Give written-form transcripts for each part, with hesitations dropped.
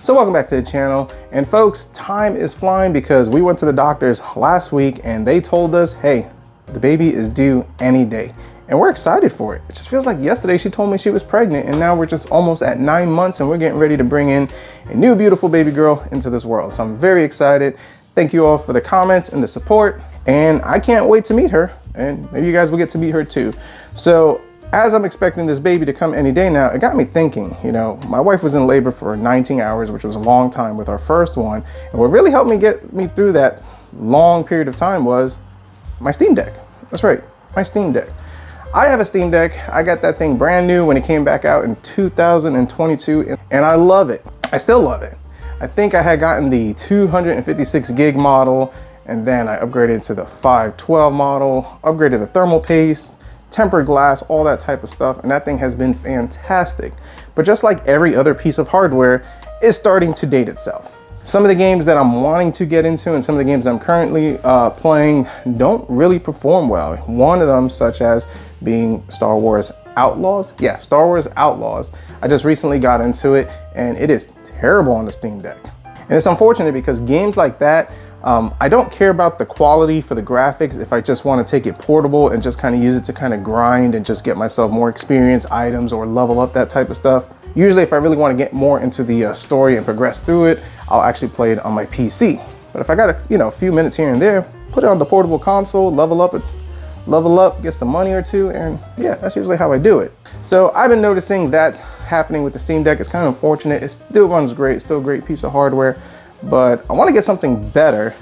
So welcome back to the channel. And folks, time is flying because we went to the doctors last week and they told us, hey, the baby is due any day. And we're excited for it. It just feels like yesterday she told me she was pregnant and now we're just almost at 9 months and we're getting ready to bring in a new beautiful baby girl into this world. So I'm very excited. Thank you all for the comments and the support. And I can't wait to meet her. And maybe you guys will get to meet her too. So as I'm expecting this baby to come any day now, it got me thinking, you know, my wife was in labor for 19 hours, which was a long time with our first one. And what really helped me get me through that long period of time was my Steam Deck. That's right, my Steam Deck. I have a Steam Deck. I got that thing brand new when it came back out in 2022, and I love it. I still love it. I think I had gotten the 256 gig model, and then I upgraded to the 512 model, upgraded the thermal paste, tempered glass, all that type of stuff, and that thing has been fantastic. But just like every other piece of hardware, it's starting to date itself. Some of the games that I'm wanting to get into and some of the games I'm currently playing don't really perform well. One of them, such as being Star Wars Outlaws. Yeah, Star Wars Outlaws. I just recently got into it and it is terrible on the Steam Deck. And it's unfortunate because games like that, I don't care about the quality for the graphics if I just want to take it portable and just kind of use it to kind of grind and just get myself more experience items or level up, that type of stuff. Usually if I really want to get more into the story and progress through it, I'll actually play it on my PC. But if I got a few minutes here and there, put it on the portable console, level up, get some money or two, and yeah, that's usually how I do it. So I've been noticing that's happening with the Steam Deck. It's kind of unfortunate. It still runs great, still a great piece of hardware, but I want to get something better.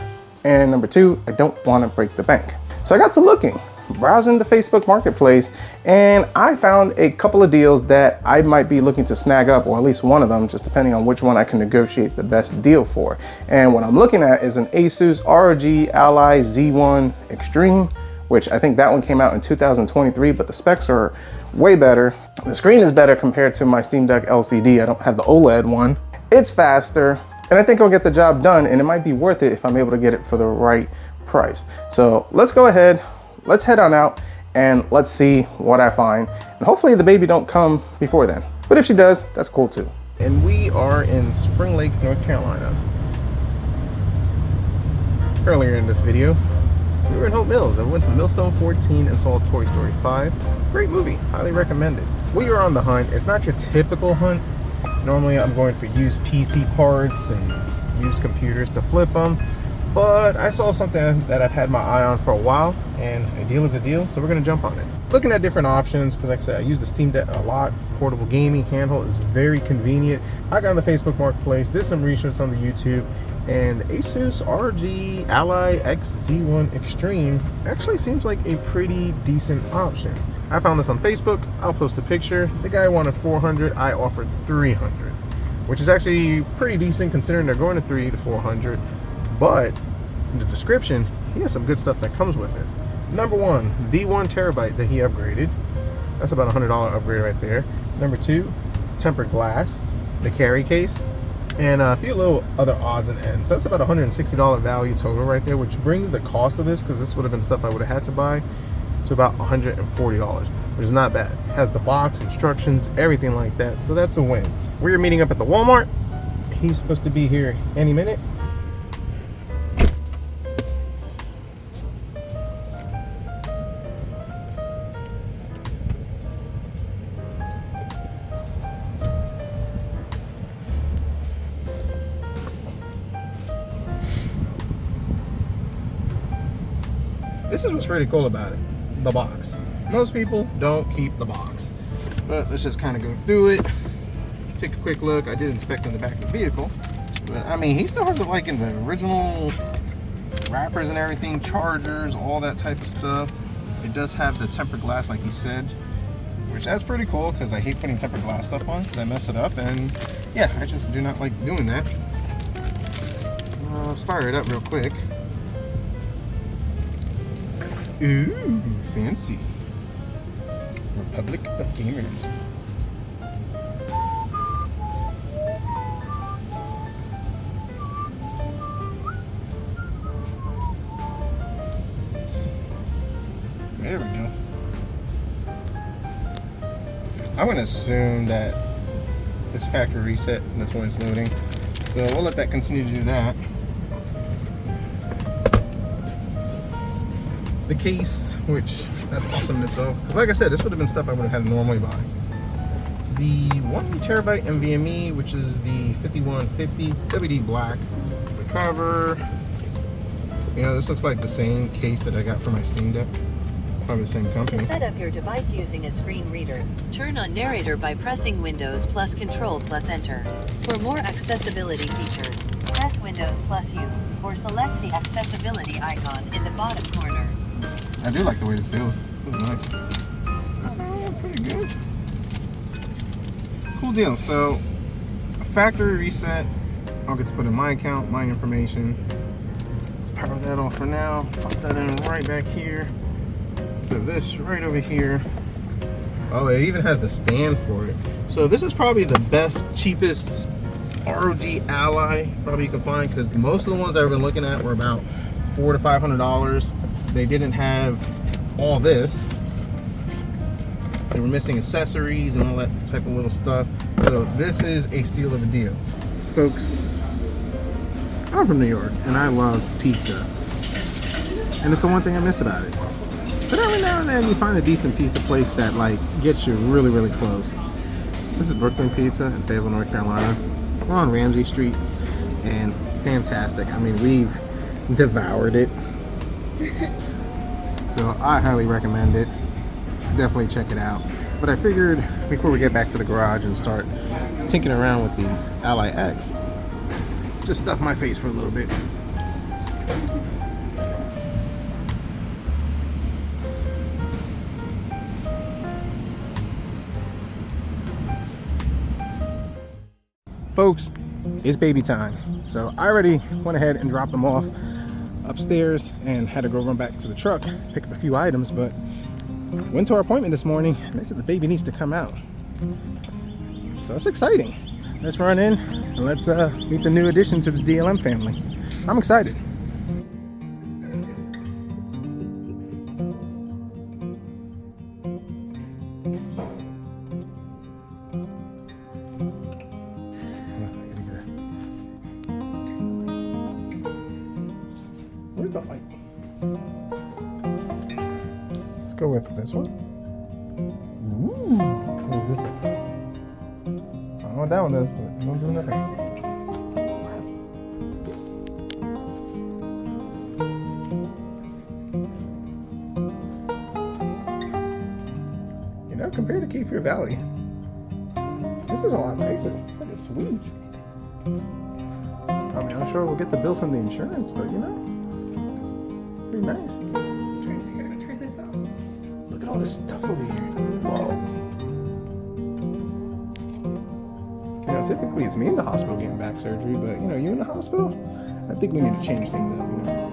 And number two, I don't want to break the bank. So I got to looking, browsing the Facebook Marketplace, and I found a couple of deals that I might be looking to snag up, or at least one of them, just depending on which one I can negotiate the best deal for. And what I'm looking at is an Asus ROG Ally Z1 Extreme, which I think that one came out in 2023, but the specs are way better. The screen is better compared to my Steam Deck LCD. I don't have the OLED one. It's faster, and I think I'll get the job done, and it might be worth it if I'm able to get it for the right price. So let's go ahead, let's head on out, and let's see what I find. And hopefully the baby don't come before then. But if she does, that's cool too. And we are in Spring Lake, North Carolina. Earlier in this video, we were in Hope Mills. I went to Millstone 14 and saw Toy Story 5. Great movie, highly recommended. We are on the hunt. It's not your typical hunt. Normally I'm going for used PC parts and used computers to flip them. But I saw something that I've had my eye on for a while, and a deal is a deal, so we're gonna jump on it. Looking at different options, because like I said, I use the Steam Deck a lot. Portable gaming handheld is very convenient. I got on the Facebook Marketplace, did some research on the YouTube, and Asus ROG Ally X Z1 Extreme actually seems like a pretty decent option. I found this on Facebook. I'll post a picture. The guy wanted 400, I offered 300, which is actually pretty decent considering they're going to 300 to 400. But in the description, he has some good stuff that comes with it. Number one, the 1 terabyte that he upgraded. That's about a $100 upgrade right there. Number two, tempered glass, the carry case, and a few little other odds and ends. So that's about $160 value total right there, which brings the cost of this, because this would have been stuff I would have had to buy, to about $140, which is not bad. It has the box, instructions, everything like that. So that's a win. We're meeting up at the Walmart. He's supposed to be here any minute. This is what's really cool about it, the box. Most people don't keep the box, but let's just kind of go through it, take a quick look. I did inspect in the back of the vehicle, but I mean, he still has it like in the original wrappers and everything, chargers, all that type of stuff. It does have the tempered glass like he said, which that's pretty cool because I hate putting tempered glass stuff on because I mess it up, and yeah, I just do not like doing that. Let's fire it up real quick. Ooh, fancy. Republic of Gamers. There we go. I'm gonna assume that it's factory reset and that's when it's loading. So we'll let that continue to do that. The case, which that's awesome in itself. Because like I said, this would have been stuff I would have had to normally buy. The 1TB NVMe, which is the 5150 WD black. The cover. You know, this looks like the same case that I got for my Steam Deck. Probably the same company. To set up your device using a screen reader, turn on narrator by pressing Windows plus Control plus Enter. For more accessibility features, press Windows plus U, or select the accessibility icon in the bottom corner. I do like the way this feels. It feels nice. Pretty good. Cool deal. So, factory reset. I'll get to put in my account, my information. Let's power that off for now. Pop that in right back here. Put this right over here. Oh, it even has the stand for it. So this is probably the best, cheapest ROG Ally probably you can find, because most of the ones I've been looking at were about $400 to $500. They didn't have all this. They were missing accessories and all that type of little stuff. So this is a steal of a deal. Folks, I'm from New York and I love pizza. And it's the one thing I miss about it. But every now and then you find a decent pizza place that like gets you really, really close. This is Brooklyn Pizza in Fayetteville, North Carolina. We're on Ramsey Street and fantastic. I mean, we've devoured it. So I highly recommend it. Definitely check it out. But I figured before we get back to the garage and start tinkering around with the Ally X, just stuff my face for a little bit. Folks, it's baby time. So I already went ahead and dropped them off upstairs and had to go run back to the truck, pick up a few items, but went to our appointment this morning and they said the baby needs to come out. So it's exciting. Let's run in and let's meet the new addition to the DLM family. I'm excited. Where's the light? Let's go with this one. Ooh, where's this one? I don't know what that one does, but it don't do nothing. You know, compared to Kefir Valley, this is a lot nicer. It's like a sweet. I mean, I'm sure we'll get the bill from the insurance, but you know, pretty nice. I'm trying to figure out how to turn this off. Look at all this stuff over here. Whoa. You know, typically it's me in the hospital getting back surgery, but you know, you in the hospital, I think we need to change things up, you know.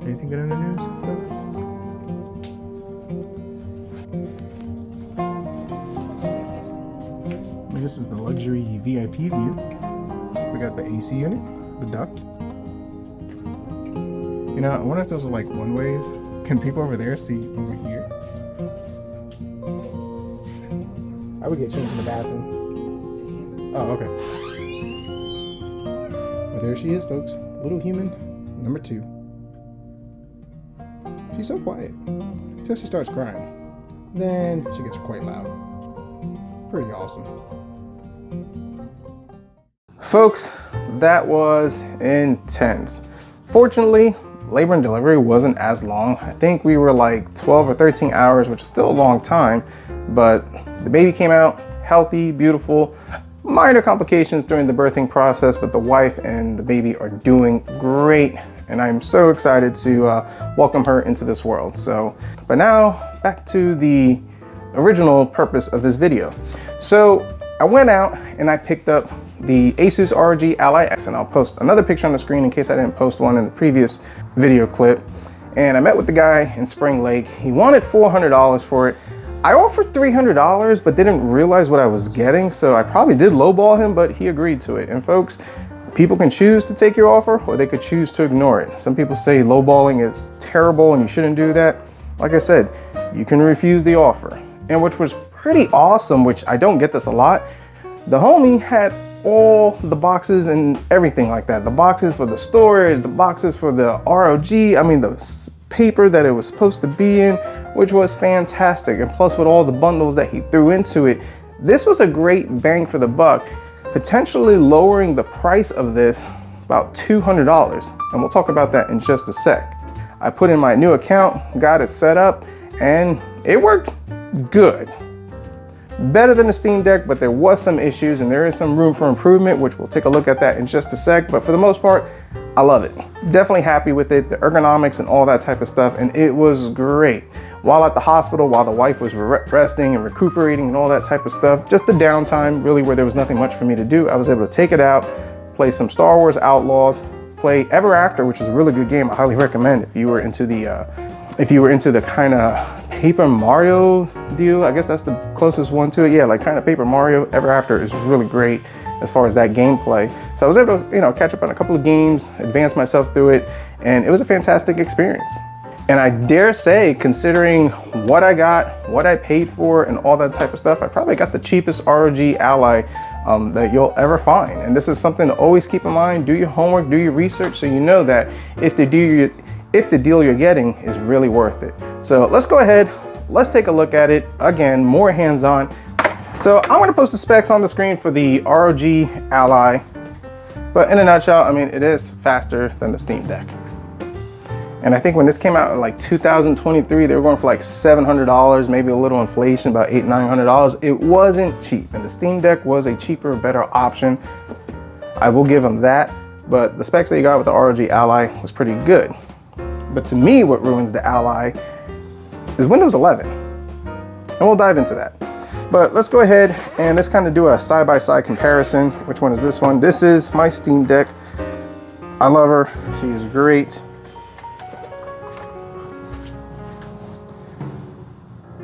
Anything good in the news? No? I mean, this is the luxury VIP view. We got the AC unit, the duct. You know, I wonder if those are like one ways. Can people over there see over here? I would get changed in the bathroom. Oh, okay. Well, there she is, folks. Little human number 2. She's so quiet until she starts crying. Then she gets quite loud. Pretty awesome. Folks, that was intense. Fortunately, labor and delivery wasn't as long. I think we were like 12 or 13 hours, which is still a long time, but the baby came out healthy, beautiful. Minor complications during the birthing process, but the wife and the baby are doing great, and I'm so excited to welcome her into this world. So, but now back to the original purpose of this video. So I went out and I picked up the Asus ROG Ally X, and I'll post another picture on the screen in case I didn't post one in the previous video clip. And I met with the guy in Spring Lake. He wanted $400 for it. I offered $300, but didn't realize what I was getting, so I probably did lowball him, but he agreed to it. And folks, people can choose to take your offer, or they could choose to ignore it. Some people say lowballing is terrible and you shouldn't do that. Like I said, you can refuse the offer, and which was pretty awesome, which I don't get this a lot. The homie had all the boxes and everything like that. The boxes for the storage, the boxes for the ROG, I mean the paper that it was supposed to be in, which was fantastic. And plus with all the bundles that he threw into it, this was a great bang for the buck, potentially lowering the price of this about $200. And we'll talk about that in just a sec. I put in my new account, got it set up, and it worked good. Better than the Steam Deck, but there was some issues and there is some room for improvement, which we'll take a look at that in just a sec. But for the most part, I love it. Definitely happy with it, the ergonomics and all that type of stuff, and it was great. While at the hospital, while the wife was resting and recuperating and all that type of stuff, just the downtime, really where there was nothing much for me to do, I was able to take it out, play some Star Wars Outlaws, play Ever After, which is a really good game. I highly recommend if you were into the kind of Paper Mario deal. I guess that's the closest one to it. Yeah, like kind of Paper Mario. Ever After is really great as far as that gameplay. So I was able to, catch up on a couple of games, advance myself through it, and it was a fantastic experience. And I dare say, considering what I got, what I paid for, and all that type of stuff, I probably got the cheapest ROG Ally that you'll ever find. And this is something to always keep in mind. Do your homework, do your research, so you know that if the deal you're getting is really worth it. So let's go ahead, let's take a look at it. Again, more hands-on. So I'm gonna post the specs on the screen for the ROG Ally. But in a nutshell, I mean, it is faster than the Steam Deck. And I think when this came out in like 2023, they were going for like $700, maybe a little inflation, about $800-900. It wasn't cheap, and the Steam Deck was a cheaper, better option. I will give them that, but the specs that you got with the ROG Ally was pretty good. But to me, what ruins the Ally is Windows 11. And we'll dive into that. But let's go ahead and let's kind of do a side-by-side comparison. Which one is this one? This is my Steam Deck. I love her, she is great.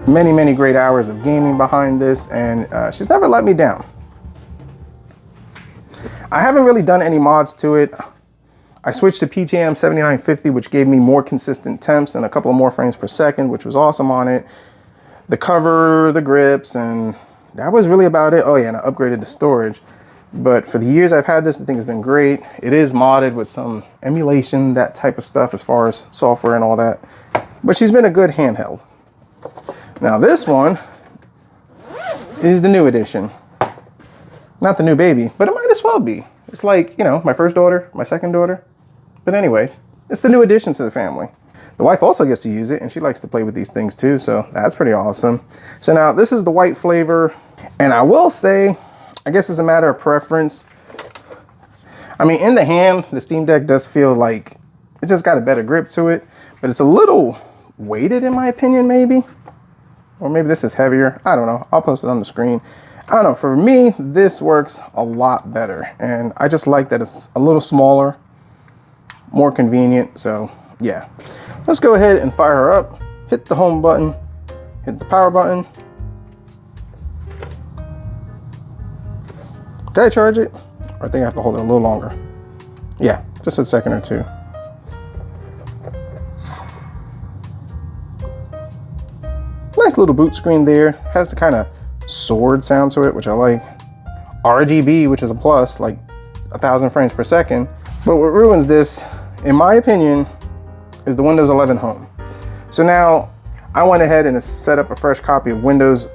Many great hours of gaming behind this, and she's never let me down. I haven't really done any mods to it. I switched to PTM 7950, which gave me more consistent temps and a couple of more frames per second, which was awesome on it. The cover, the grips, and that was really about it. Oh yeah, and I upgraded the storage. But for the years I've had this, I think it's been great. It is modded with some emulation, that type of stuff as far as software and all that. But she's been a good handheld. Now this one is the new edition. Not the new baby, but it might as well be. It's like, my first daughter, my second daughter. But anyways, it's the new addition to the family. The wife also gets to use it, and she likes to play with these things too, so that's pretty awesome. So now this is the white flavor, and I will say, I guess it's a matter of preference. I mean, in the hand, the Steam Deck does feel like it just got a better grip to it, but it's a little weighted in my opinion, maybe. Or maybe this is heavier. I don't know. I'll post it on the screen. I don't know. For me, this works a lot better. And I just like that it's a little smaller, more convenient. So yeah, let's go ahead and fire her up. Hit the home button, hit the power button. Did I charge it? Or I think I have to hold it a little longer. Yeah, just a second or two. Nice little boot screen there. Has the kind of sword sound to it, which I like. RGB, which is a plus, like 1,000 frames per second. But what ruins this, in my opinion, is the Windows 11 Home. So now I went ahead and set up a fresh copy of Windows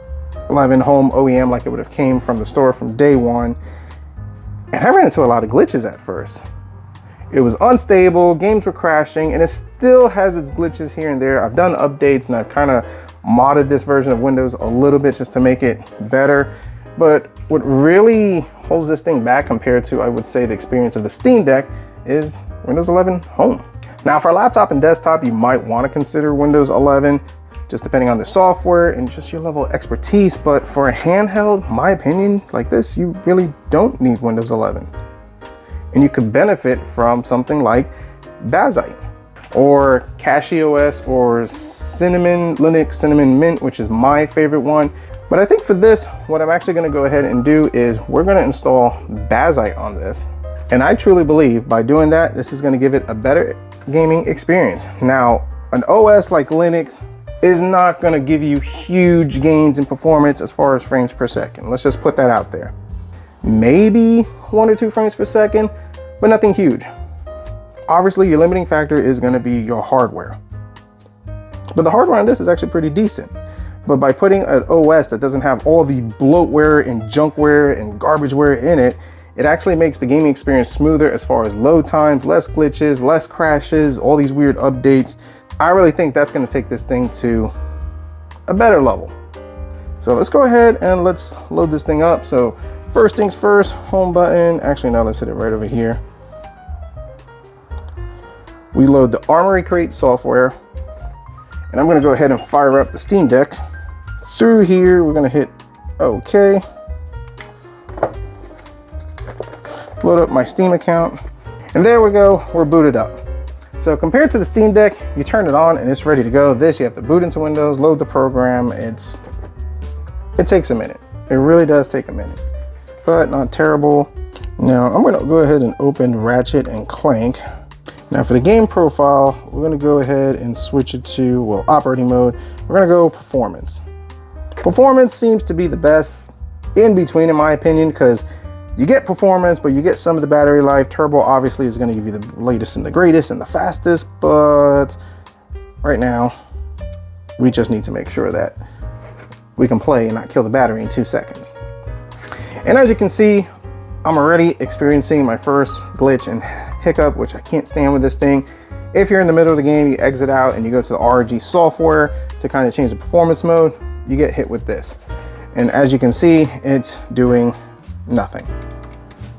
11 Home OEM like it would have came from the store from day one. And I ran into a lot of glitches at first. It was unstable, games were crashing, and it still has its glitches here and there. I've done updates and I've kind of modded this version of Windows a little bit just to make it better. But what really holds this thing back compared to, I would say, the experience of the Steam Deck is Windows 11 Home. Now for laptop and desktop, you might want to consider Windows 11, just depending on the software and just your level of expertise. But for a handheld, my opinion, like this, you really don't need Windows 11. And you could benefit from something like Bazzite or CachyOS or Cinnamon Linux, Cinnamon Mint, which is my favorite one. But I think for this, what I'm actually gonna go ahead and do is we're gonna install Bazzite on this. And I truly believe by doing that, this is gonna give it a better gaming experience. Now, an OS like Linux is not gonna give you huge gains in performance as far as frames per second. Let's just put that out there. Maybe 1 or 2 frames per second, but nothing huge. Obviously, your limiting factor is gonna be your hardware. But the hardware on this is actually pretty decent. But by putting an OS that doesn't have all the bloatware and junkware and garbageware in it, it actually makes the gaming experience smoother as far as load times, less glitches, less crashes, all these weird updates. I really think that's gonna take this thing to a better level. So let's go ahead and let's load this thing up. So first things first, home button. Actually, now let's hit it right over here. We load the Armory Crate software. And I'm gonna go ahead and fire up the Steam Deck. Through here, we're gonna hit OK. Load up my Steam account. And there we go, we're booted up. So compared to the Steam Deck, you turn it on and it's ready to go. This, you have to boot into Windows, load the program. It takes a minute. It really does take a minute, but not terrible. Now I'm gonna go ahead and open Ratchet and Clank. Now for the game profile, we're gonna go ahead and switch it to, well, operating mode. We're gonna go performance. Performance seems to be the best in between, in my opinion, because you get performance, but you get some of the battery life. Turbo obviously is gonna give you the latest and the greatest and the fastest, but right now, we just need to make sure that we can play and not kill the battery in 2 seconds. And as you can see, I'm already experiencing my first glitch and hiccup, which I can't stand with this thing. If you're in the middle of the game, you exit out and you go to the ROG software to kind of change the performance mode, you get hit with this. And as you can see, it's doing nothing.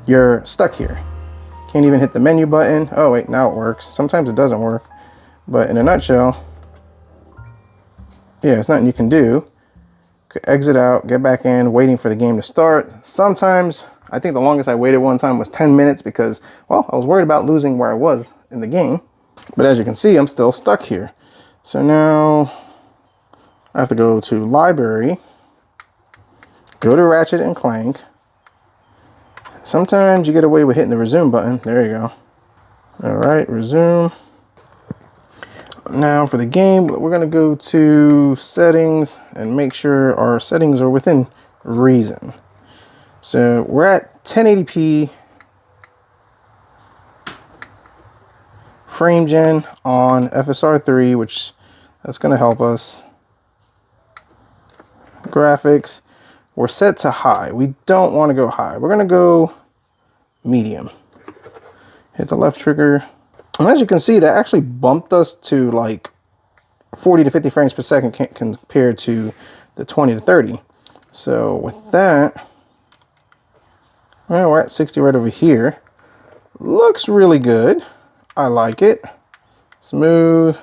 You're stuck here. Can't even hit the menu button. Oh wait, now it works. Sometimes it doesn't work, but in a nutshell, yeah, it's nothing you can do. Exit out, get back in, waiting for the game to start. Sometimes, I think the longest I waited one time was 10 minutes because, well, I was worried about losing where I was in the game. But as you can see, I'm still stuck here. So now I have to go to library, go to Ratchet and Clank. Sometimes you get away with hitting the resume button. There you go. All right, resume. Now for the game, we're gonna go to settings and make sure our settings are within reason. So we're at 1080p frame gen on FSR3, which that's gonna help us. Graphics, we're set to high. We don't wanna go high. We're gonna go medium. Hit the left trigger. And as you can see, that actually bumped us to like 40 to 50 frames per second compared to the 20 to 30. So with that, well, we're at 60 right over here. Looks really good. I like it. Smooth.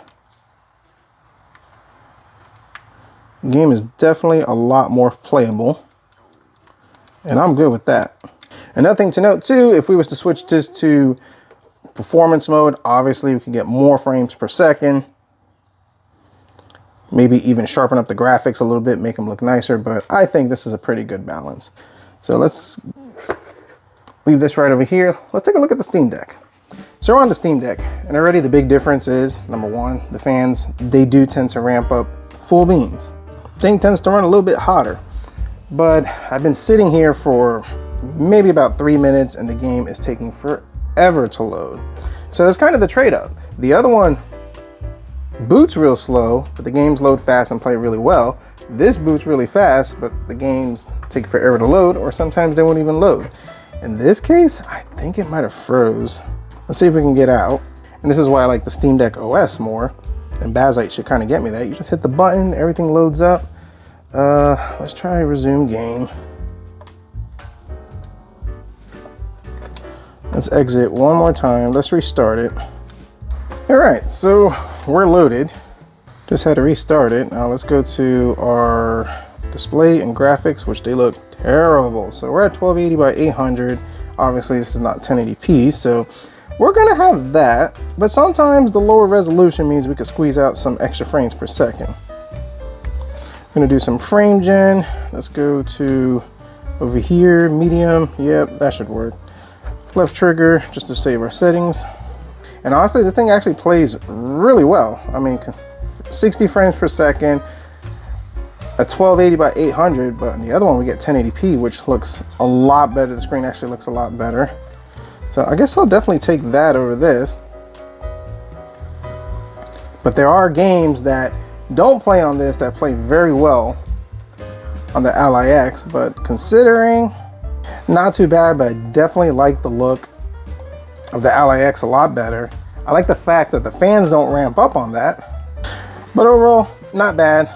Game is definitely a lot more playable. And I'm good with that. Another thing to note too, if we was to switch this to performance mode, obviously we can get more frames per second. Maybe even sharpen up the graphics a little bit, make them look nicer, but I think this is a pretty good balance. So let's leave this right over here. Let's take a look at the Steam Deck. So we're on the Steam Deck, and already the big difference is, number one, the fans, they do tend to ramp up full beans. Thing tends to run a little bit hotter, but I've been sitting here for maybe about 3 minutes and the game is taking forever to load. So that's kind of the trade-off. The other one boots real slow, but the games load fast and play really well. This boots really fast, but the games take forever to load, or sometimes they won't even load. In this case, I think it might have froze. Let's see if we can get out. And this is why I like the Steam Deck OS more. And Bazite should kind of get me that. You just hit the button, everything loads up. Let's try resume game. Let's exit one more time. Let's restart it. All right, so we're loaded. Just had to restart it. Now let's go to our display and graphics, which they look terrible. So we're at 1280 by 800. Obviously this is not 1080p, so we're gonna have that. But sometimes the lower resolution means we could squeeze out some extra frames per second. I'm gonna do some frame gen. Let's go to over here, medium. Yep, that should work. Left trigger just to save our settings. And honestly, this thing actually plays really well. I mean, 60 frames per second, a 1280 by 800, but on the other one we get 1080p, which looks a lot better. The screen actually looks a lot better. So I guess I'll definitely take that over this. But there are games that don't play on this that play very well on the Ally X, but considering, not too bad, but I definitely like the look of the Ally X a lot better. I like the fact that the fans don't ramp up on that, but overall, not bad.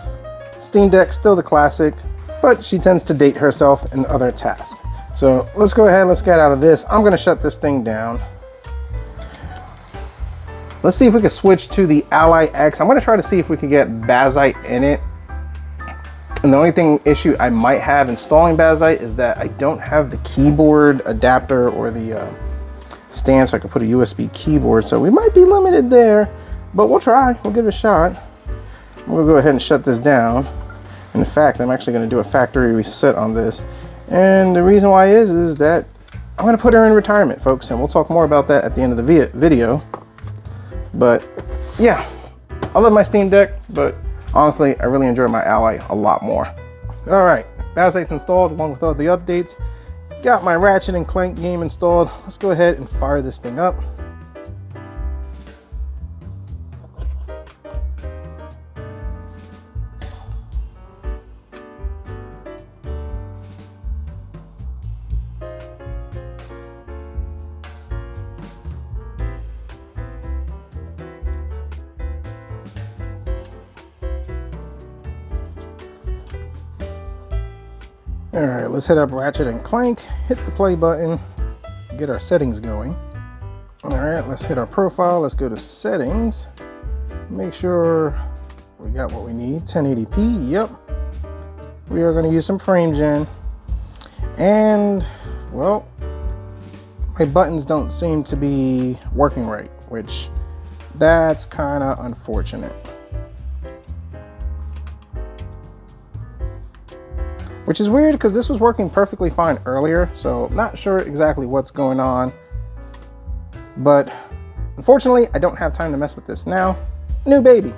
Steam Deck, still the classic, but she tends to date herself in other tasks. So let's go ahead, let's get out of this. I'm gonna shut this thing down. Let's see if we can switch to the Ally X. I'm gonna try to see if we can get Bazzite in it. And the only issue I might have installing Bazzite is that I don't have the keyboard adapter or the stand so I can put a USB keyboard. So we might be limited there, but we'll try, we'll give it a shot. I'm gonna go ahead and shut this down. In fact, I'm actually gonna do a factory reset on this. And the reason why is that I'm gonna put her in retirement, folks, and we'll talk more about that at the end of the video. But yeah, I love my Steam Deck, but honestly, I really enjoy my Ally a lot more. All right, Bazzite's installed along with all the updates. Got my Ratchet and Clank game installed. Let's go ahead and fire this thing up. All right, let's hit up Ratchet and Clank, hit the play button, get our settings going. All right, let's hit our profile. Let's go to settings. Make sure we got what we need, 1080p, yep. We are gonna use some frame gen. And, well, my buttons don't seem to be working right, which that's kinda unfortunate. Which is weird because this was working perfectly fine earlier, so not sure exactly what's going on. But unfortunately, I don't have time to mess with this now. New baby.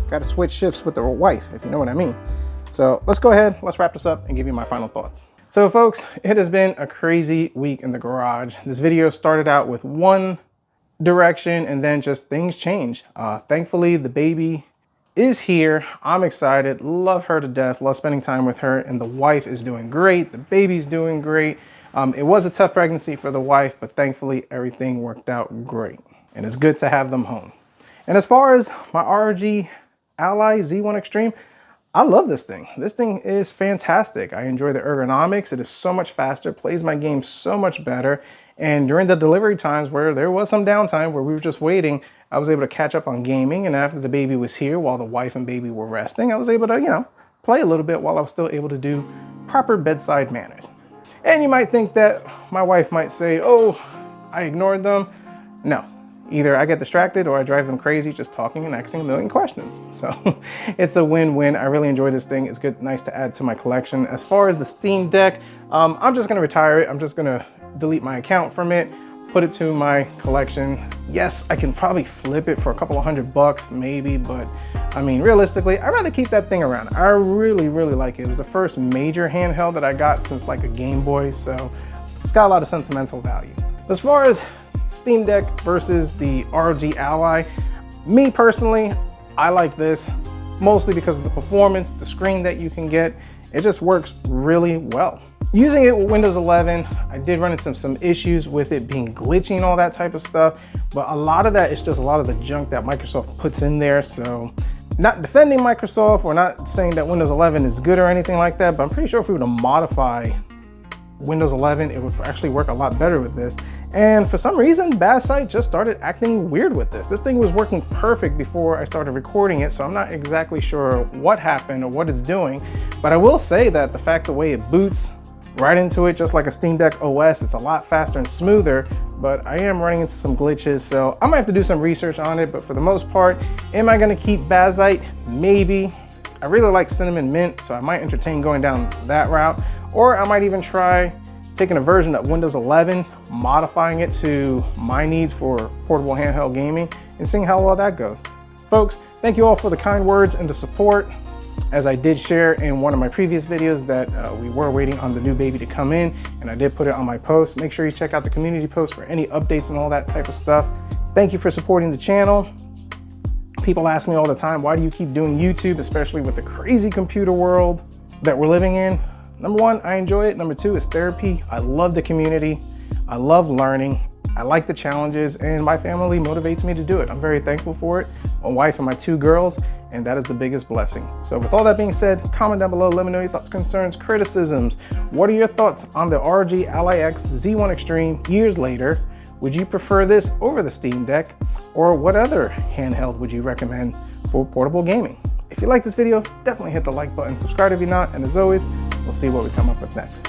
Got to switch shifts with the wife, if you know what I mean. So let's go ahead, let's wrap this up and give you my final thoughts. So folks, it has been a crazy week in the garage. This video started out with one direction and then just things changed. Thankfully, the baby is here. I'm excited, love her to death, love spending time with her, and the wife is doing great. The baby's doing great. It was a tough pregnancy for the wife, but thankfully everything worked out great. And it's good to have them home. And as far as my ROG Ally Z1 Extreme, I love this thing. This thing is fantastic. I enjoy the ergonomics. It is so much faster, plays my game so much better. And during the delivery times where there was some downtime where we were just waiting, I was able to catch up on gaming. And after the baby was here, while the wife and baby were resting, I was able to, you know, play a little bit while I was still able to do proper bedside manners. And you might think that my wife might say, oh, I ignored them. No, either I get distracted or I drive them crazy just talking and asking a million questions. So it's a win-win. I really enjoy this thing. It's good, nice to add to my collection. As far as the Steam Deck, I'm just gonna retire it. I'm just gonna delete my account from it, put it to my collection. Yes, I can probably flip it for a couple of $100 maybe, but I mean, realistically, I'd rather keep that thing around. I really, really like it. It was the first major handheld that I got since like a Game Boy, so it's got a lot of sentimental value. As far as Steam Deck versus the ROG Ally, me personally, I like this mostly because of the performance, the screen that you can get. It just works really well. Using it with Windows 11, I did run into some issues with it being glitchy and all that type of stuff, but a lot of that is just a lot of the junk that Microsoft puts in there. So not defending Microsoft or not saying that Windows 11 is good or anything like that, but I'm pretty sure if we were to modify Windows 11, it would actually work a lot better with this. And for some reason, Bazzite just started acting weird with this. This thing was working perfect before I started recording it, so I'm not exactly sure what happened or what it's doing. But I will say that the fact the way it boots right into it, just like a Steam Deck OS, it's a lot faster and smoother, but I am running into some glitches, so I might have to do some research on it. But for the most part, am I gonna keep Bazzite? Maybe. I really like Cinnamon Mint, so I might entertain going down that route. Or I might even try taking a version of Windows 11, modifying it to my needs for portable handheld gaming, and seeing how well that goes. Folks, Thank you all for the kind words and the support. As I did share in one of my previous videos that we were waiting on the new baby to come in, and I did put it on my post. Make sure you check out the community post for any updates and all that type of stuff. Thank you for supporting the channel. People ask me all the time, why do you keep doing YouTube, especially with the crazy computer world that we're living in? Number one, I enjoy it. Number two, it's therapy. I love the community. I love learning. I like the challenges, and my family motivates me to do it. I'm very thankful for it. My wife and my 2 girls, and that is the biggest blessing. So with all that being said, comment down below, let me know your thoughts, concerns, criticisms. What are your thoughts on the ROG Ally X Z1 Extreme years later? Would you prefer this over the Steam Deck? Or what other handheld would you recommend for portable gaming? If you like this video, definitely hit the like button, subscribe if you're not, and as always, we'll see what we come up with next.